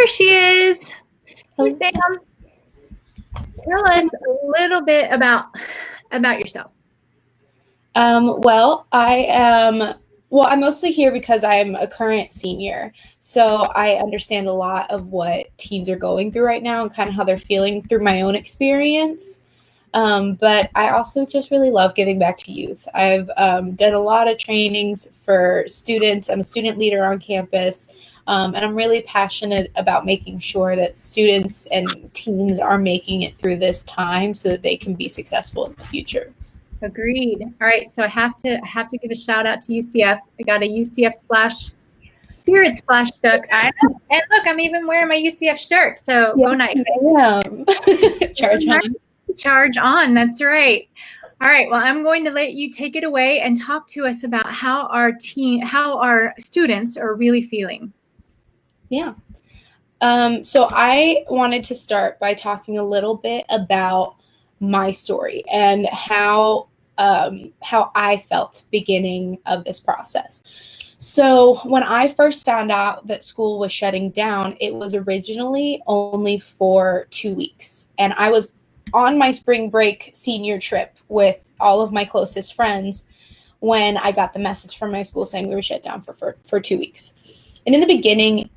There she is. Hey, Hello. Sam. Tell us a little bit about yourself. I'm mostly here because I'm a current senior. So I understand a lot of what teens are going through right now and kind of how they're feeling through my own experience. But I also just really love giving back to youth. I've done a lot of trainings for students. I'm a student leader on campus. And I'm really passionate about making sure that students and teens are making it through this time so that they can be successful in the future. Agreed. All right, so I have to give a shout out to UCF. I got a UCF spirit splash stuck. I know. And look, I'm even wearing my UCF shirt. So Yeah, go nice. Charge on. Charge on. That's right. All right. Well, I'm going to let you take it away and talk to us about how our students are really feeling. Yeah. So I wanted to start by talking a little bit about my story and how I felt beginning of this process. So when I first found out that school was shutting down, it was originally only for 2 weeks, and I was on my spring break senior trip with all of my closest friends when I got the message from my school saying we were shut down for 2 weeks. And in the beginning,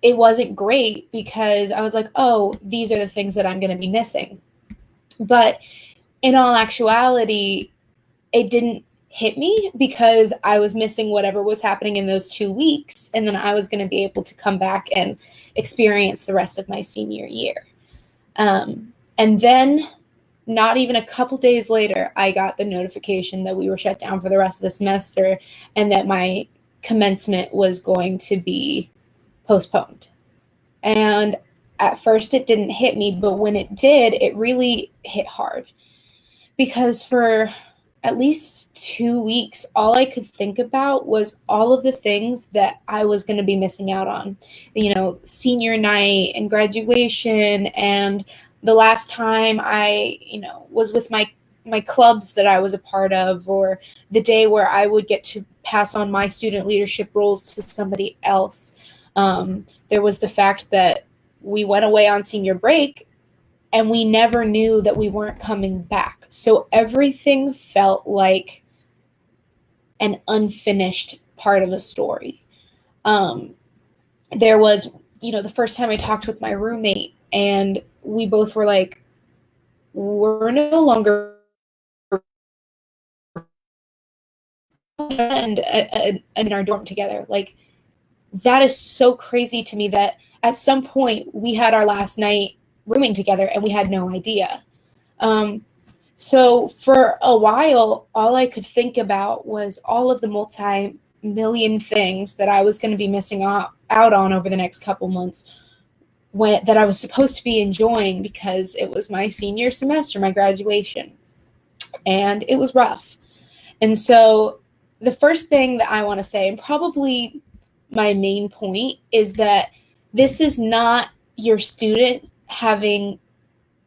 it wasn't great because I was like, oh, these are the things that I'm going to be missing. But in all actuality, it didn't hit me because I was missing whatever was happening in those 2 weeks. And then I was going to be able to come back and experience the rest of my senior year. And then, not even a couple days later, I got the notification that we were shut down for the rest of the semester and that my commencement was going to be postponed. And at first it didn't hit me, but when it did, it really hit hard. Because for at least 2 weeks, all I could think about was all of the things that I was going to be missing out on. You know, senior night and graduation, and the last time I, was with my clubs that I was a part of, or the day where I would get to pass on my student leadership roles to somebody else. There was the fact that we went away on senior break and we never knew that we weren't coming back. So everything felt like an unfinished part of the story. There was, the first time I talked with my roommate, and we both were like, we're no longer in our dorm together. Like, that is so crazy to me that at some point we had our last night rooming together and we had no idea. So for a while, all I could think about was all of the multi-million things that I was going to be missing out on over the next couple months that I was supposed to be enjoying because it was my senior semester, my graduation. And it was rough. And so the first thing that I want to say, and probably my main point, is that this is not your student having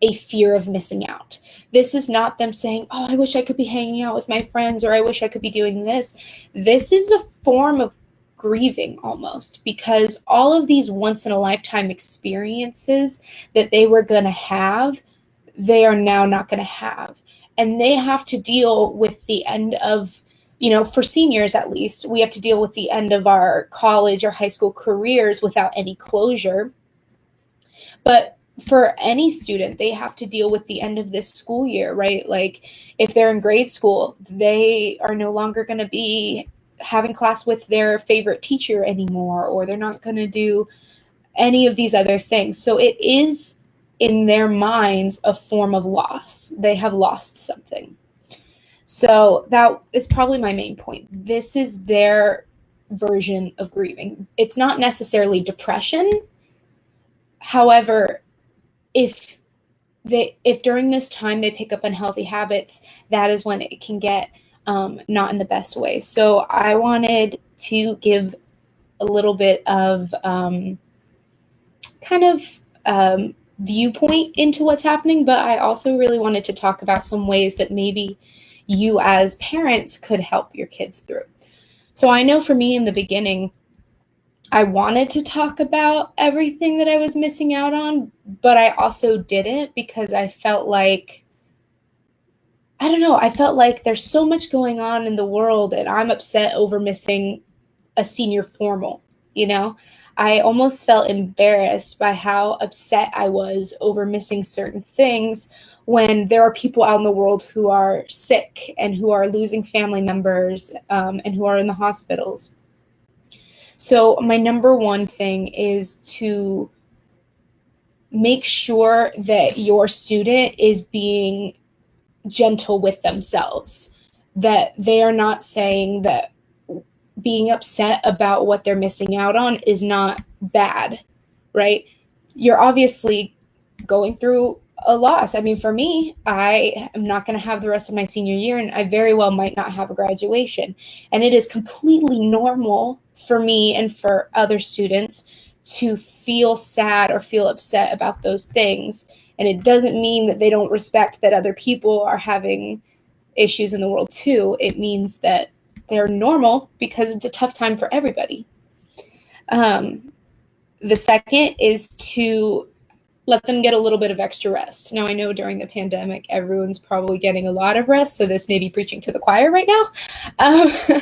a fear of missing out. This is not them saying, oh, I wish I could be hanging out with my friends, or I wish I could be doing this. This is a form of grieving almost, because all of these once in a lifetime experiences that they were going to have, they are now not going to have. And they have to deal with the end of, for seniors at least, we have to deal with the end of our college or high school careers without any closure. But for any student, they have to deal with the end of this school year, right? Like, if they're in grade school, they are no longer going to be having class with their favorite teacher anymore, or they're not going to do any of these other things. So it is, in their minds, a form of loss. They have lost something. So that is probably my main point. This is their version of grieving. It's not necessarily depression. However, if during this time they pick up unhealthy habits, that is when it can get not in the best way. So I wanted to give a little bit of viewpoint into what's happening, but I also really wanted to talk about some ways that maybe you as parents could help your kids through. So I know for me in the beginning, I wanted to talk about everything that I was missing out on, but I also didn't because I felt like, I don't know, I felt like there's so much going on in the world and I'm upset over missing a senior formal, you know? I almost felt embarrassed by how upset I was over missing certain things when there are people out in the world who are sick and who are losing family members and who are in the hospitals. So, my number one thing is to make sure that your student is being gentle with themselves, that they are not saying that being upset about what they're missing out on is not bad, right? You're obviously going through a loss. I mean, for me, I am not going to have the rest of my senior year, and I very well might not have a graduation. And it is completely normal for me and for other students to feel sad or feel upset about those things. And it doesn't mean that they don't respect that other people are having issues in the world too. It means that they're normal because it's a tough time for everybody. The second is to let them get a little bit of extra rest. Now, I know during the pandemic, everyone's probably getting a lot of rest, so this may be preaching to the choir right now.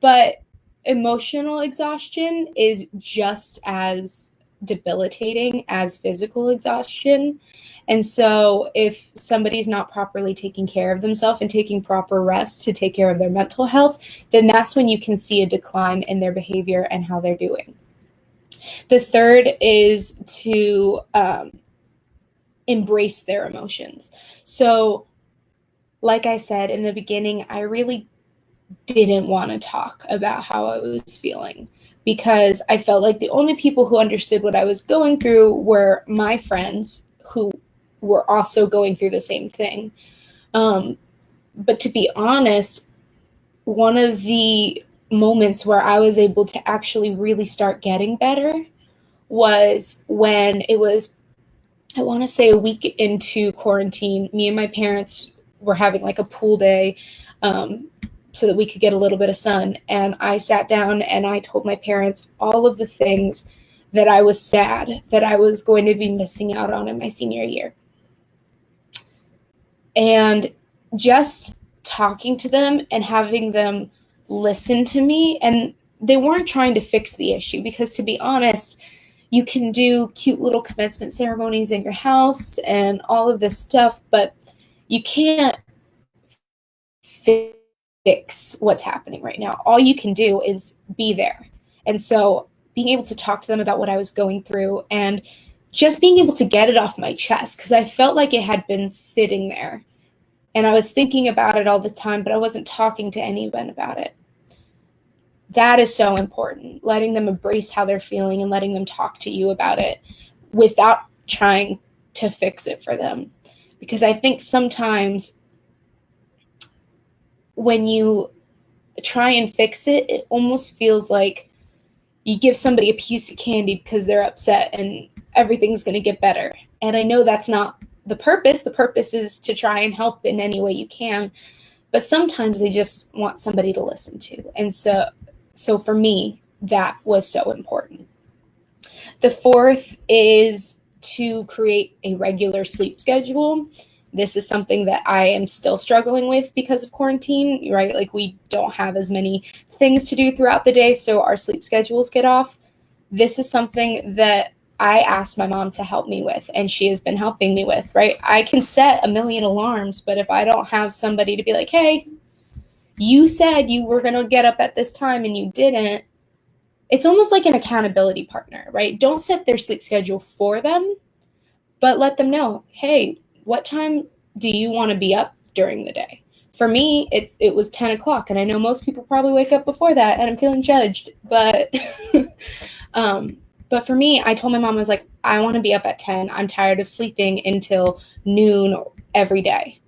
But emotional exhaustion is just as debilitating as physical exhaustion. And so, if somebody's not properly taking care of themselves and taking proper rest to take care of their mental health, then that's when you can see a decline in their behavior and how they're doing. The third is to embrace their emotions. So, like I said in the beginning, I really didn't want to talk about how I was feeling because I felt like the only people who understood what I was going through were my friends who were also going through the same thing. But to be honest, one of the moments where I was able to actually really start getting better was when it was, I want to say, a week into quarantine. Me and my parents were having like a pool day so that we could get a little bit of sun. And I sat down and I told my parents all of the things that I was sad that I was going to be missing out on in my senior year. And just talking to them and having them listen to me, and they weren't trying to fix the issue because, to be honest, you can do cute little commencement ceremonies in your house and all of this stuff, but you can't fix what's happening right now. All you can do is be there. And so being able to talk to them about what I was going through and just being able to get it off my chest, because I felt like it had been sitting there and I was thinking about it all the time, but I wasn't talking to anyone about it. That is so important, letting them embrace how they're feeling and letting them talk to you about it without trying to fix it for them. Because I think sometimes when you try and fix it, it almost feels like you give somebody a piece of candy because they're upset and everything's going to get better. And I know that's not the purpose. The purpose is to try and help in any way you can. But sometimes they just want somebody to listen to. And so for me, that was so important. The fourth is to create a regular sleep schedule. This is something that I am still struggling with because of quarantine, right? Like, we don't have as many things to do throughout the day, so our sleep schedules get off. This is something that I asked my mom to help me with, and she has been helping me with, right? I can set a million alarms, but if I don't have somebody to be like, hey, you said you were going to get up at this time and you didn't, it's almost like an accountability partner, right? Don't set their sleep schedule for them, but let them know, hey, what time do you want to be up during the day? For me, it was 10 o'clock, and I know most people probably wake up before that, and I'm feeling judged, but but for me, I told my mom, I was like, I want to be up at 10. I'm tired of sleeping until noon every day.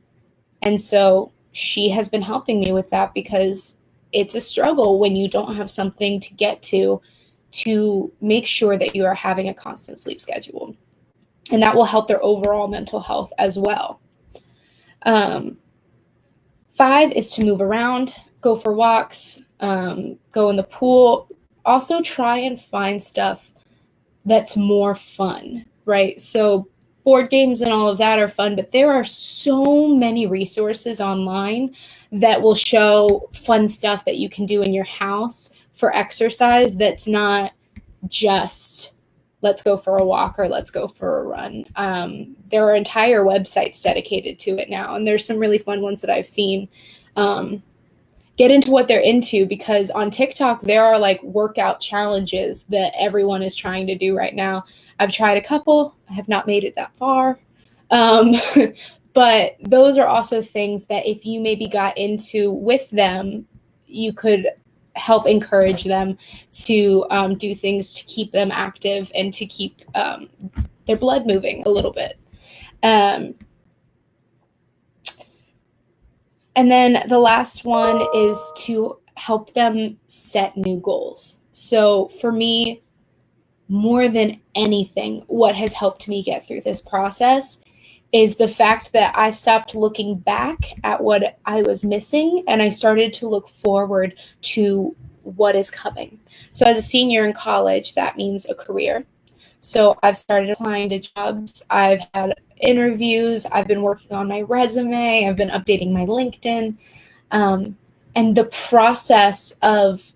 And so she has been helping me with that because it's a struggle when you don't have something to get to make sure that you are having a constant sleep schedule. And that will help their overall mental health as well. 5 is to move around, go for walks, go in the pool. also try and find stuff that's more fun, right? So board games and all of that are fun, but there are so many resources online that will show fun stuff that you can do in your house for exercise that's not just let's go for a walk or let's go for a run. There are entire websites dedicated to it now, and there's some really fun ones that I've seen. Get into what they're into, because on TikTok there are like workout challenges that everyone is trying to do right now. I've tried a couple. I have not made it that far. But those are also things that if you maybe got into with them, you could help encourage them to do things to keep them active and to keep their blood moving a little bit. And then the last one is to help them set new goals. So for me, more than anything, what has helped me get through this process is the fact that I stopped looking back at what I was missing and I started to look forward to what is coming. So as a senior in college, that means a career. So I've started applying to jobs. I've had interviews. I've been working on my resume. I've been updating my LinkedIn. And the process of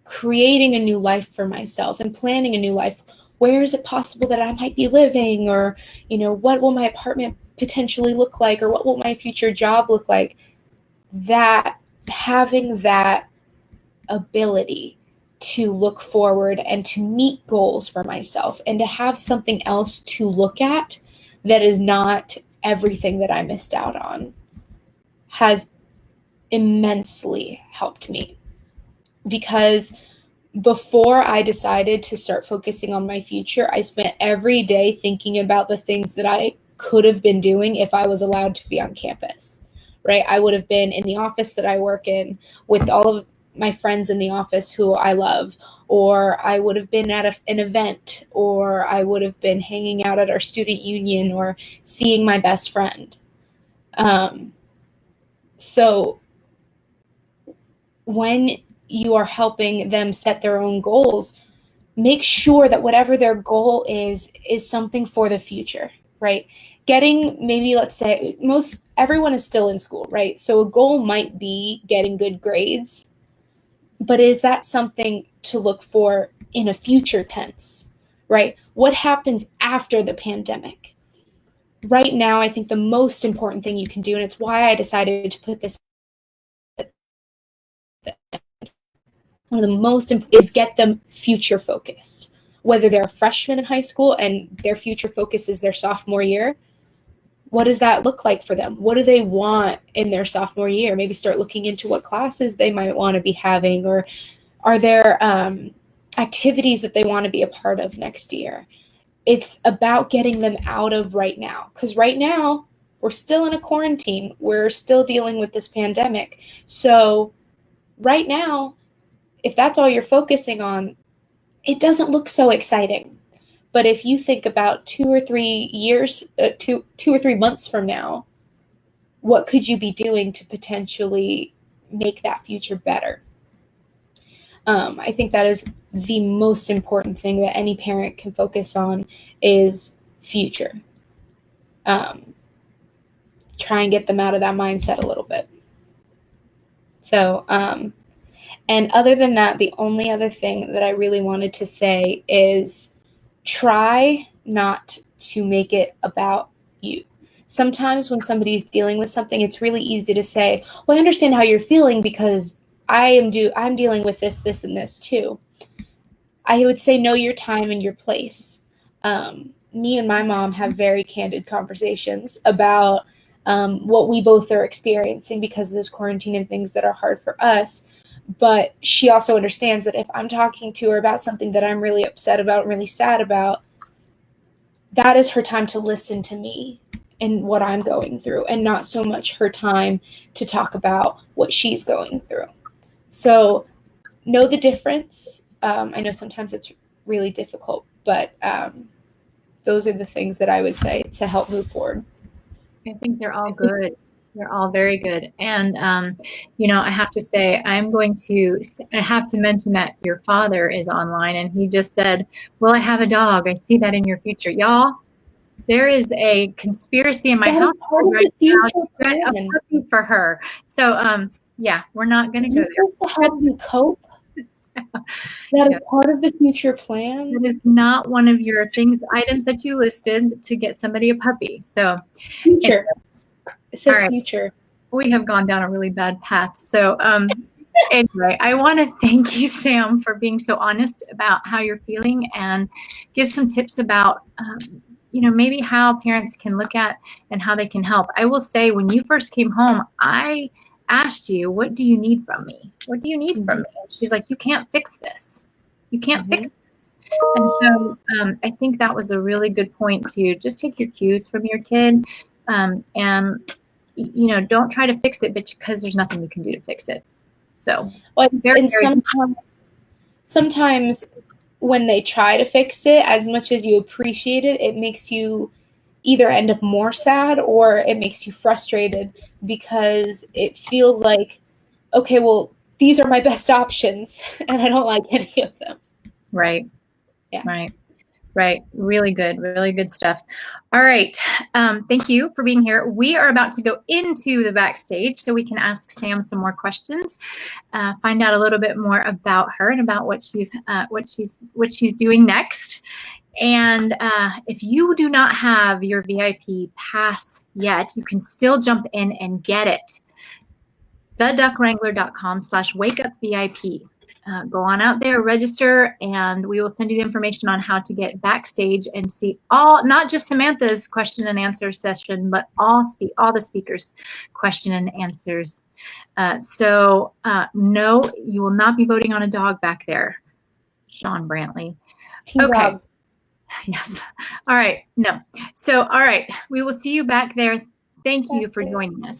creating a new life for myself and planning a new life, where is it possible that I might be living, or, what will my apartment potentially look like, or what will my future job look like? That having that ability to look forward and to meet goals for myself and to have something else to look at that is not everything that I missed out on has immensely helped me. Because before I decided to start focusing on my future, I spent every day thinking about the things that I could have been doing if I was allowed to be on campus, right? I would have been in the office that I work in with all of my friends in the office who I love, or I would have been at an event, or I would have been hanging out at our student union or seeing my best friend. So when you are helping them set their own goals, make sure that whatever their goal is something for the future, right? Getting, maybe let's say everyone is still in school, right? So a goal might be getting good grades, but is that something to look for in a future tense, right? What happens after the pandemic? Right now, I think the most important thing you can do, and it's why I decided to put this one of the most important, is get them future focused. Whether they're a freshman in high school and their future focus is their sophomore year, what does that look like for them? What do they want in their sophomore year? Maybe start looking into what classes they might want to be having, or are there activities that they want to be a part of next year? It's about getting them out of right now, because right now we're still in a quarantine. We're still dealing with this pandemic. So right now, if that's all you're focusing on, it doesn't look so exciting. But if you think about 2 or 3 years, 2 or 3 months from now, what could you be doing to potentially make that future better? I think that is the most important thing that any parent can focus on, is future. Try and get them out of that mindset a little bit. So, and other than that, the only other thing that I really wanted to say is try not to make it about you. Sometimes when somebody's dealing with something, it's really easy to say, well, I understand how you're feeling because I'm dealing with this, and this too. I would say know your time and your place. Me and my mom have very candid conversations about what we both are experiencing because of this quarantine and things that are hard for us. But she also understands that if I'm talking to her about something that I'm really upset about and really sad about, that is her time to listen to me and what I'm going through, and not so much her time to talk about what she's going through. So know the difference. I know sometimes it's really difficult, but those are the things that I would say to help move forward. I think they're all good. They're all very good. And, you know, I have to say, I have to mention that your father is online and he just said, well, I have a dog. I see that in your future. Y'all, there is a conspiracy in my house Part of right the now future to get a plan. puppy for her. So, yeah, we're not going to go Supposed to help you cope. That is part of the future plan. That is not one of your items that you listed to get somebody a puppy. So, future. It says all right. Future. We have gone down a really bad path. So, anyway, I want to thank you, Sam, for being so honest about how you're feeling and give some tips about, you know, maybe how parents can look at and how they can help. I will say, when you first came home, I asked you, what do you need from me? What do you need from me? And she's like, you can't fix this. You can't fix this. And so I think that was a really good point to just take your cues from your kid and, you know, don't try to fix it, but because there's nothing you can do to fix it. So, sometimes when they try to fix it, as much as you appreciate it, it makes you either end up more sad or it makes you frustrated because it feels like, okay, well, these are my best options and I don't like any of them. Right. Yeah. Right. Really good stuff. All right. Thank you for being here. We are about to go into the backstage so we can ask Sam some more questions, find out a little bit more about her and about what she's doing next. And if you do not have your VIP pass yet, you can still jump in and get it. theduckwrangler.com/wakeupvip. Go on out there, register, and we will send you the information on how to get backstage and see not just Samantha's question and answer session, but all the speakers' question and answers. So no, you will not be voting on a dog back there, Sean Brantley. Okay. Yes. All right. No. So, all right. We will see you back there. Thank you for joining us.